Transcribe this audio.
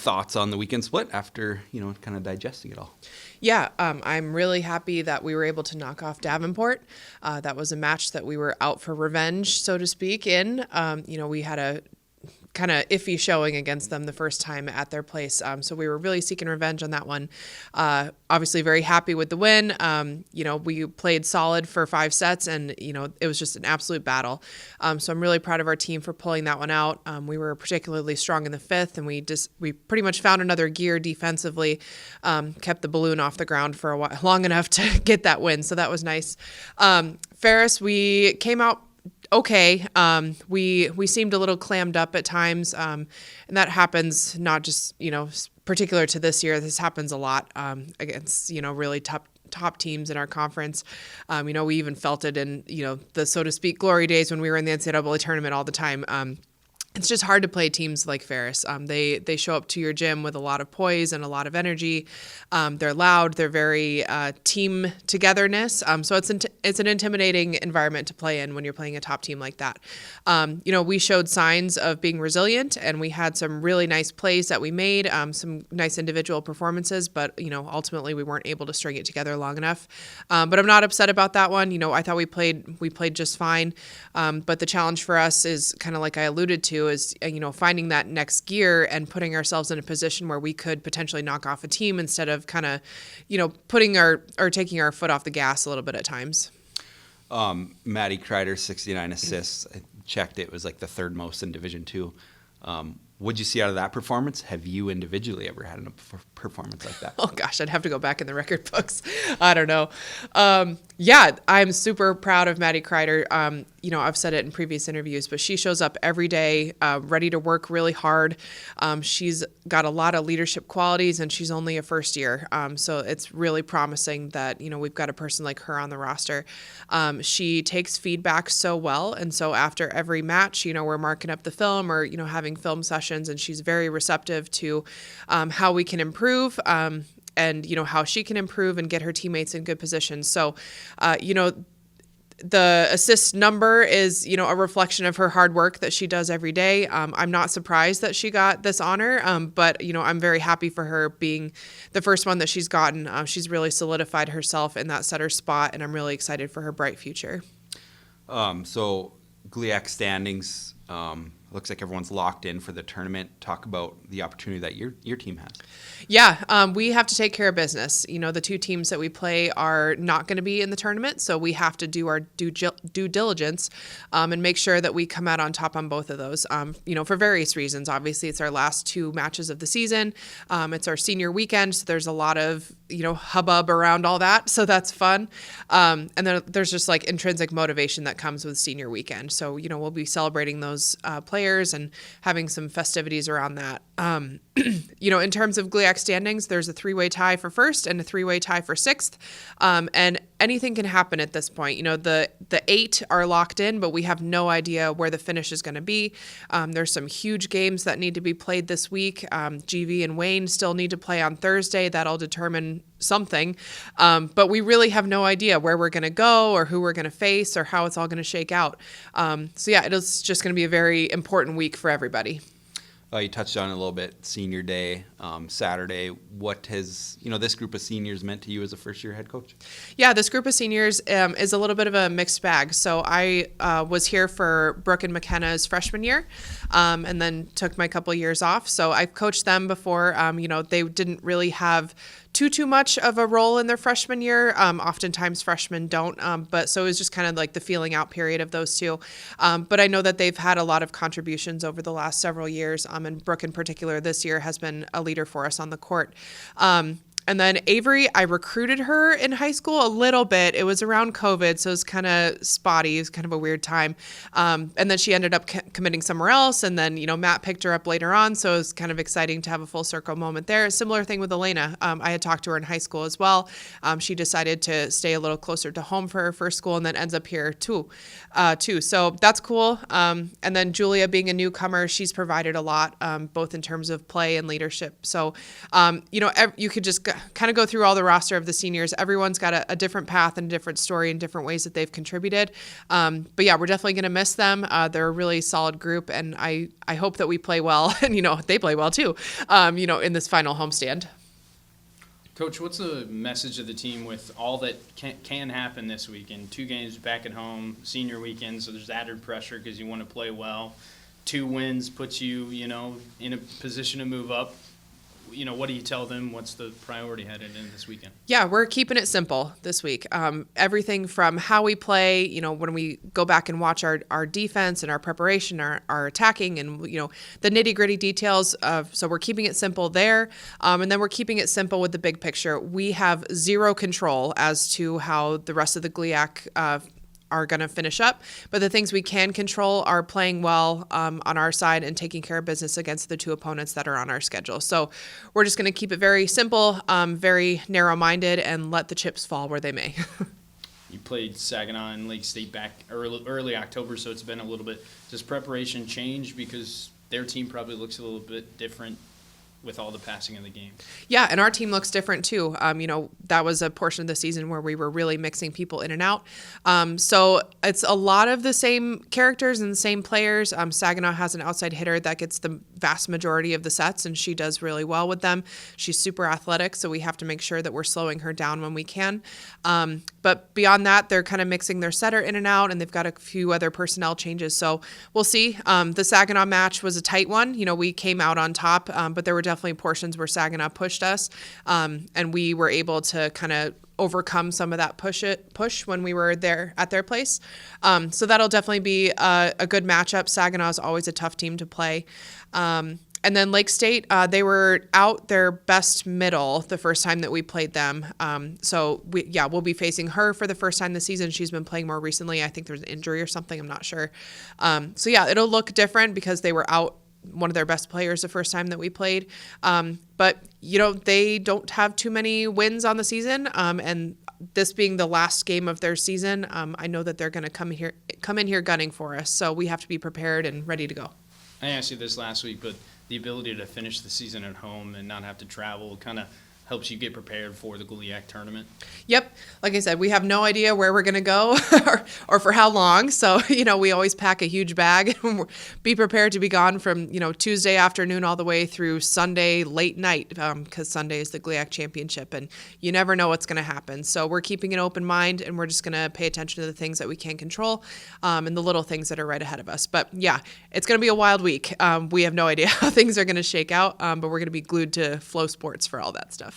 thoughts on the weekend split after, kind of digesting it all? Yeah, I'm really happy that we were able to knock off Davenport. That was a match that we were out for revenge, so to speak, in. We had a kind of iffy showing against them the first time at their place. So we were really seeking revenge on that one. Obviously very happy with the win. We played solid for 5 sets and, it was just an absolute battle. So I'm really proud of our team for pulling that one out. We were particularly strong in the 5th and we pretty much found another gear defensively, kept the balloon off the ground for a while, long enough to get that win. So that was nice. Ferris, we came out okay. We seemed a little clammed up at times, and that happens not just, particular to this year. This happens a lot against, really top teams in our conference. We even felt it in, the, so to speak, glory days when we were in the NCAA tournament all the time. It's just hard to play teams like Ferris. They show up to your gym with a lot of poise and a lot of energy. They're loud. They're very team togetherness. So it's an intimidating environment to play in when you're playing a top team like that. We showed signs of being resilient, and we had some really nice plays that we made, some nice individual performances, but ultimately we weren't able to string it together long enough. But I'm not upset about that one. I thought we played just fine. But the challenge for us is kind of like I alluded to, is finding that next gear and putting ourselves in a position where we could potentially knock off a team instead of kind of putting taking our foot off the gas a little bit at times. Maddie Kreider, 69 assists. I checked, it was like the 3rd most in Division II. What'd you see out of that performance? Have you individually ever had a performance like that? Oh gosh, I'd have to go back in the record books. I don't know. I'm super proud of Maddie Kreider. I've said it in previous interviews, but she shows up every day, ready to work really hard. She's got a lot of leadership qualities, and she's only a first year. So it's really promising that, we've got a person like her on the roster. She takes feedback so well. And so after every match, we're marking up the film or, having film sessions, and she's very receptive to how we can improve. And how she can improve and get her teammates in good positions. So, the assist number is, a reflection of her hard work that she does every day. I'm not surprised that she got this honor, but, I'm very happy for her being the first one that she's gotten. She's really solidified herself in that setter spot, and I'm really excited for her bright future. So GLIAC standings, looks like everyone's locked in for the tournament. Talk about the opportunity that your team has. Yeah, we have to take care of business. The 2 teams that we play are not going to be in the tournament, so we have to do our due diligence and make sure that we come out on top on both of those, for various reasons. Obviously, it's our last 2 matches of the season. It's our senior weekend, so there's a lot of, hubbub around all that, so that's fun. And then there's just like intrinsic motivation that comes with senior weekend. So, we'll be celebrating those players and having some festivities around that. In terms of GLIAC standings, there's a 3-way tie for first and a 3-way tie for 6th. And anything can happen at this point. The 8 are locked in, but we have no idea where the finish is going to be. There's some huge games that need to be played this week. GV and Wayne still need to play on Thursday. That'll determine something. But we really have no idea where we're going to go or who we're going to face or how it's all going to shake out. It is just going to be a very important week for everybody. You touched on it a little bit, senior day, Saturday. What has, this group of seniors meant to you as a first-year head coach? Yeah, this group of seniors is a little bit of a mixed bag. So I was here for Brooke and McKenna's freshman year and then took my couple years off. So I've coached them before. They didn't really have too much of a role in their freshman year. Oftentimes freshmen don't, but so it was just kind of like the feeling out period of those 2. But I know that they've had a lot of contributions over the last several years, and Brooke in particular this year has been a leader for us on the court. And then Avery, I recruited her in high school a little bit. It was around COVID, so it was kind of spotty. It was kind of a weird time. And then she ended up committing somewhere else. And then, Matt picked her up later on. So it was kind of exciting to have a full circle moment there. Similar thing with Elena. I had talked to her in high school as well. She decided to stay a little closer to home for her first school and then ends up here too. So that's cool. And then Julia being a newcomer, she's provided a lot, both in terms of play and leadership. So, you could just kind of go through all the roster of the seniors. Everyone's got a different path and a different story and different ways that they've contributed. But yeah, we're definitely going to miss them. They're a really solid group, and I hope that we play well, and they play well too. In this final homestand. Coach, what's the message of the team with all that can happen this weekend? 2 games back at home, senior weekend, so there's added pressure because you want to play well. 2 wins puts you, in a position to move up. What do you tell them? What's the priority headed in this weekend? Yeah, we're keeping it simple this week. Everything from how we play, when we go back and watch our defense and our preparation, our attacking, and, the nitty gritty details. So we're keeping it simple there. And then we're keeping it simple with the big picture. We have zero control as to how the rest of the GLIAC are going to finish up. But the things we can control are playing well on our side and taking care of business against the 2 opponents that are on our schedule. So we're just going to keep it very simple, very narrow-minded, and let the chips fall where they may. You played Saginaw and Lake State back early October, so it's been a little bit. Does preparation change because their team probably looks a little bit different with all the passing in the game? Yeah, and our team looks different too. That was a portion of the season where we were really mixing people in and out. So it's a lot of the same characters and the same players. Saginaw has an outside hitter that gets the vast majority of the sets, and she does really well with them. She's super athletic, so we have to make sure that we're slowing her down when we can. But beyond that, they're kind of mixing their setter in and out, and they've got a few other personnel changes. So we'll see. The Saginaw match was a tight one. We came out on top, but there were definitely portions where Saginaw pushed us, and we were able to kind of overcome some of that push when we were there at their place. So that'll definitely be a good matchup. Saginaw is always a tough team to play. And then Lake State, they were out their best middle the first time that we played them. So we'll be facing her for the first time this season. She's been playing more recently. I think there's an injury or something. I'm not sure. So yeah, it'll look different because they were out one of their best players the first time that we played. But they don't have too many wins on the season. And this being the last game of their season, I know that they're going to come in here gunning for us. So we have to be prepared and ready to go. I asked you this last week, but the ability to finish the season at home and not have to travel kind of helps you get prepared for the GLIAC tournament? Yep. Like I said, we have no idea where we're going to go or for how long. So, we always pack a huge bag and be prepared to be gone from, Tuesday afternoon all the way through Sunday late night, because Sunday is the GLIAC championship and you never know what's going to happen. So we're keeping an open mind and we're just going to pay attention to the things that we can control and the little things that are right ahead of us. But yeah, it's going to be a wild week. We have no idea how things are going to shake out, but we're going to be glued to Flow Sports for all that stuff.